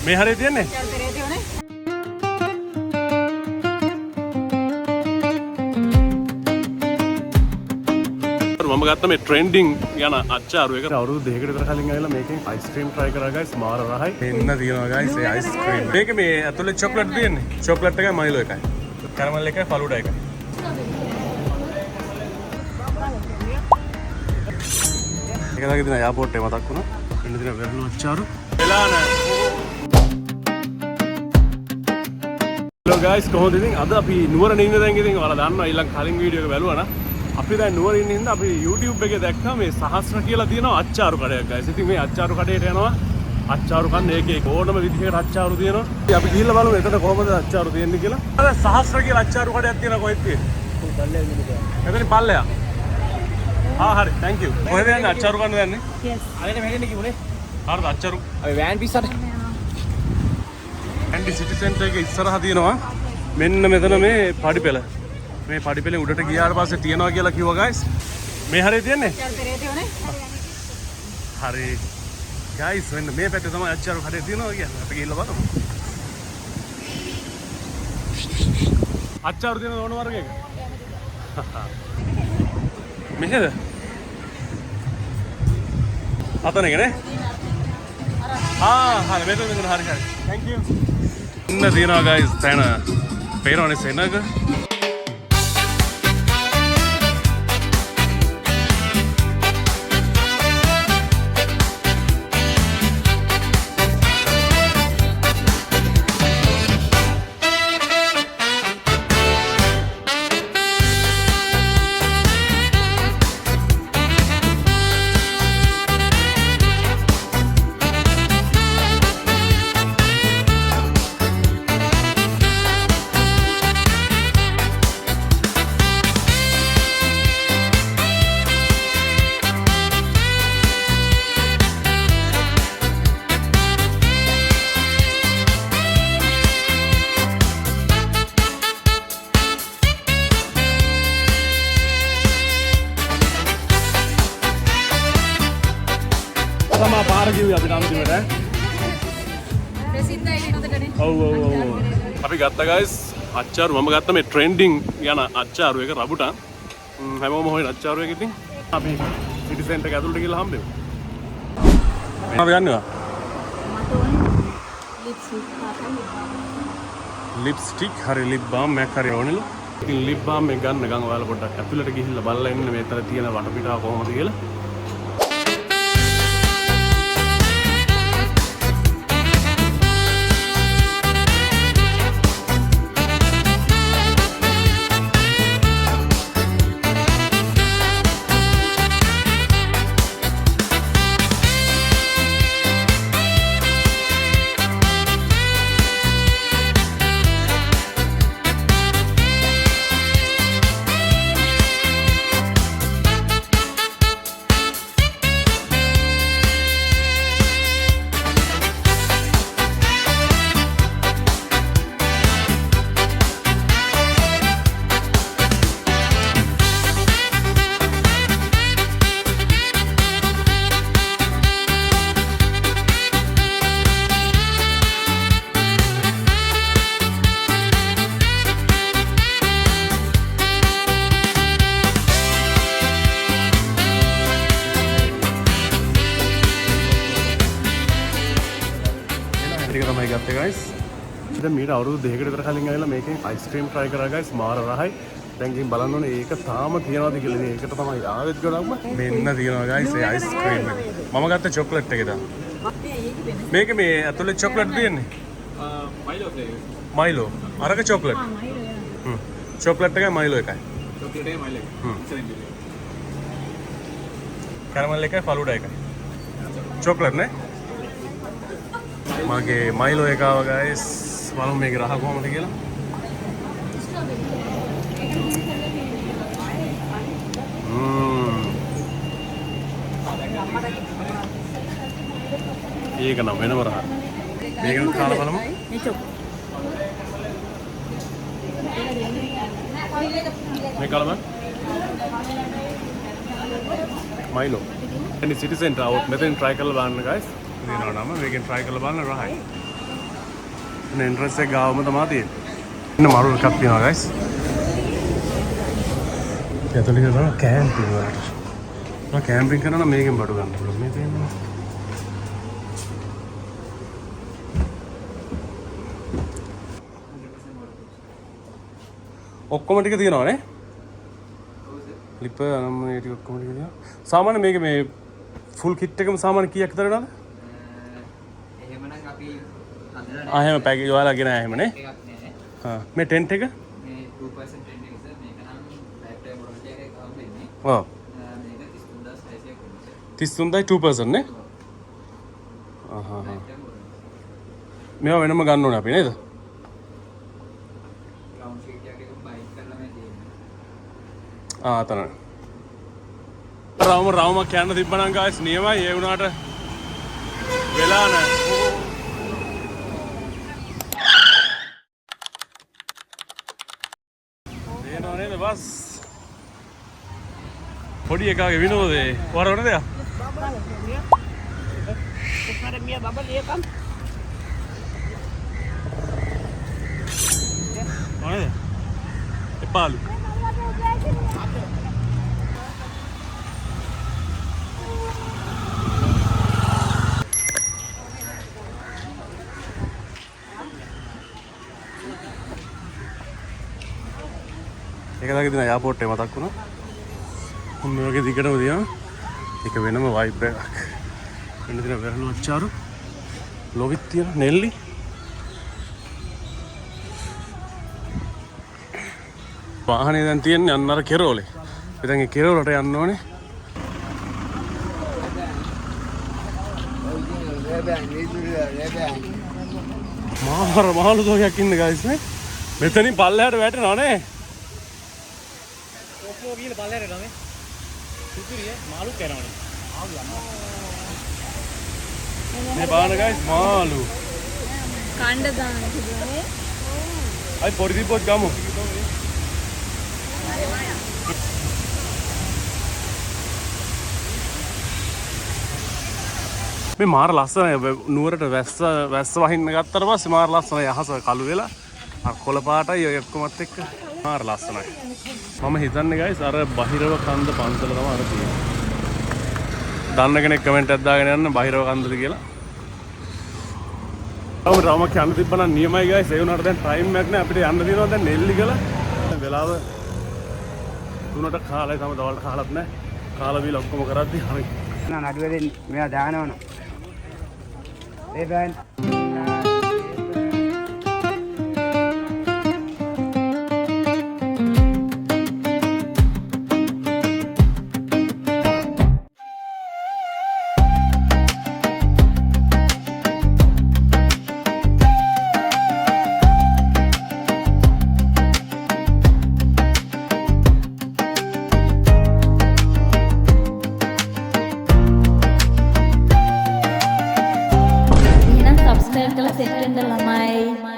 මේ හරිය තියන්නේ? මම ගත්ත මේ ට්‍රෙන්ඩින් යන අච්චාරු එක අවුරුදු දෙකකට විතර කලින් ආවිලා මේකෙන් අයිස්ක්‍රීම් try කරා guys මාර රහයි. එන්න තියෙනවා guys ඒ අයිස්ක්‍රීම්. මේක මේ ඇතුලේ චොක්ලට් තියෙන්නේ. චොක්ලට් එකයි මයිලෝ එකයි. කැරමල් එකයි ෆලුඩා එකයි. ඒකලගේ දින එයාපෝට් එක මතක් වුණා. එන්න දින වෙරළු අච්චාරු. වෙලා නැහැ. Hello guys කොහොමද ඉතින් අද අපි නුවරනේ ඉන්න දැන් ඉතින් ඔයාලා දන්නවා ඊළඟ කලින් වීඩියෝ එක බලුවා නම් අපි දැන් නුවරේ ඉන්න හින්දා අපි YouTube එකේ දැක්කා මේ සහස්‍ර කියලා තියෙනවා අච්චාරු කඩයක් guys. ඉතින් මේ අච්චාරු කඩේට යනවා. අච්චාරු කන්න ඒකේ ඕනම විදිහකට අච්චාරු තියෙනවා. ඉතින් අපි ගිහිල්ලා බලමු එතන කොහොමද අච්චාරු තියෙන්නේ කියලා. අර සහස්‍ර කියලා අච්චාරු කඩයක් තියෙනවා කොහෙද තියෙන්නේ? පල්ලෙය ඉන්නේ. එතන පල්ලෙය. හරි thank you. කොහෙද යන්නේ අච්චාරු කන්න යන්නේ? yes. අරගෙන මෙහෙට කිව්නේ. හරිද අච්චාරු? අපි වෑන් පිස්සට. ඇන්ඩි සිටි සෙන්ටර් එකේ ඉස්සරහා තියෙනවා. මෙන්න මෙතන මේ පඩිපෙළ. මේ පඩිපෙළේ උඩට ගියාට පස්සේ තියනවා කියලා කිව්වා guys. මේ හරිය තියන්නේ? හරි. guys මෙන්න මේ පැත්තේ තමයි අච්චාරු කඩේ තියනවා කියන්නේ. අපි ගිහිල්ලා බලමු. අච්චාරු තියෙන ඕන වර්ගයක. මෙහෙද? අතන එක නේ? හරි මෙතන හරි. thank you. ඉන්න තියනවා guys තැන. පේනවනේ සෙනග. sama පාර කිව්වේ අපි අන්තිමට ඈ ප්‍රසිද්ධයි නේදනේ ඔව් අපි ගත්තා guys අච්චාරු මම ගත්තා මේ ට්‍රෙන්ඩින් යන අච්චාරු එක රබුටන් හැමෝම හොයන අච්චාරු එක ඉතින් අපි සිටි සෙන්ටර් එක ඇතුළට ගිහලා හම්බෙමු මොනවද ගන්නවා ලිප්ස්ටික් හරි ලිප් බාම් මැක් හරි ඕනෙලු ඉතින් ලිප් බාම් එක ගන්න ගම ඔයාලා පොඩ්ඩක් ඇතුළට ගිහිල්ලා බලලා ඉන්න මේතර තියෙන වටපිටාව කොහොමද කියලා තමයි ගත්තේ guys. දැන් මීට අවුරුදු දෙකකට විතර කලින් ආවිලා මේකෙන් අයිස්ක්‍රීම් try කරා guys මාර රහයි. දැන් ගිහින් බලන්න ඕනේ ඒක තාම තියනවාද කියලා. ඉතින් ඒකට තමයි ආවෙත් ගොඩක්ම. මෙන්න තියනවා guys ඒ අයිස්ක්‍රීම් එක. මම ගත්ත චොක්ලට් එක දාන්න. මේක මේ ඇතුලේ චොක්ලට් තියෙන්නේ. Milo flavour. මයිලෝ. අරක චොක්ලට්. චොක්ලට් එකයි මයිලෝ එකයි. චොක්ලට් එකයි මයිලෝ එකයි. කැරමල් එකයි ෆලුඩා එකයි. චොක්ලට් නේ? මගේ මයිලෝ එක ආවා guys. බලමු මේක රහ කොහොමද කියලා. ඒක නම් වෙනම රහ. මේක කාලා බලමු. මේක කාලා බලන්න. මයිලෝ. එනි සිටි සෙන්ටර් આવුත් මෙතෙන් try කරලා බලන්න guys. මේකෙන් try කරලා බලන්න රහයි. එන්ට්‍රන්ස් එක ගාවම තමයි තියෙන්නේ. ඉන්න මරු එකක් තියෙනවා guys. ඇතුළේ කරනවා කැම්පින් වලට. මම කැම්පින් කරනවා නම් මේකෙන් බඩු ගන්න පුළුවන්. මේ තියෙනවා. ඔක්කොම ටික තියෙනවා නේ? ලිප් නම් මේ ටික ඔක්කොම ටික තියෙනවා. සාමාන්‍ය මේක මේ ෆුල් කිට් එකම සාමාන්‍ය කීයක් විතර වෙනවද? එහෙමනම් අපි හදලා ආ එහෙම පැකේජ් ඔයාලා ගෙන එහෙම නේ? එකක් නෑ. හා මේ ටෙන්ට් එක? මේ 2% ටෙන්ඩ් එක ඉතින් මේක නම් ලයිෆ් ටයිම් වොරන්ටි එකක් හම්බෙන්නේ. ඔව්. මේක 33600ක් වෙනවා. 33යි 2% නේ? ආහා. Lifetime warranty. මේවා වෙනම ගන්න ඕනේ අපි නේද? ග්‍රවුන්ඩ් ෂීට් එකක් බයිට් කරලා මේ තියෙන්නේ. ආ අතන. රවුම කියන්න තිබ්බනම් guys නියමයි ඒ වුණාට වෙලා නැහැ. දේනෝ නේද බස්? පොඩි එකාගේ විනෝදේ වරවන දෙයක්. මොනද? එපාලු. ඒක දාගෙන දින එයාපෝට් එක මතක් වුණා. මේ වගේ දිගටම දිනවා. ඒක වෙනම වයිබ් එකක්. වෙන දින වෙරළු අච්චාරු. ලොවිත් තියෙන නෙල්ලි. වාහනේ දැන් තියෙන්නේ අන්න අර කෙරෝලේ. අපි දැන් ඒ කෙරෝලට යන්න ඕනේ. මාළු තෝගයක් ඉන්න guys නේ. මෙතනින් පල්ලෙහාට වැටෙනවා නේ. ඔක්කොම ගිහලා පල්ලෙහාට යනවා මේ. සුපිරිය මාළු කෑනවනේ. මේ බාන guys මාළු. කණ්ඩ දාන්න තිබුණේ. අයි පොඩි දීපොත් ගමු. මේ මාර ලස්සනයි නුවරට වැස්ස වහින්න ගත්තට පස්සේ මාර ලස්සනයි අහස කළු වෙලා අර කොළ පාටයි ඔය ඔක්කොමත් එක්ක මාර ලස්සනයි මම හිතන්නේ guys අර බහිරව කන්ද පන්සල තමයි අර තියෙන්නේ දන්න කෙනෙක් කමෙන්ට් එකක් දාගෙන යන්න බහිරව කන්දද කියලා රවම කියන්න තිබ්බනම් නියමයි guys ඒ වුණාට දැන් ටයිම් එකක් නෑ අපිට යන්න තියෙනවා දැන් නෙල්ලිගල දැන් වෙලාව 3ට කාලයි තම දවල්ට කාලත් නෑ කාලා බීලා ඔක්කොම කරද්දි හරි නඩුවෙන් මෙයා දානවන ඒ බෑන් සබ්ස්ක්‍රයිබ් කරලා සෙට් වෙන්න ළමයි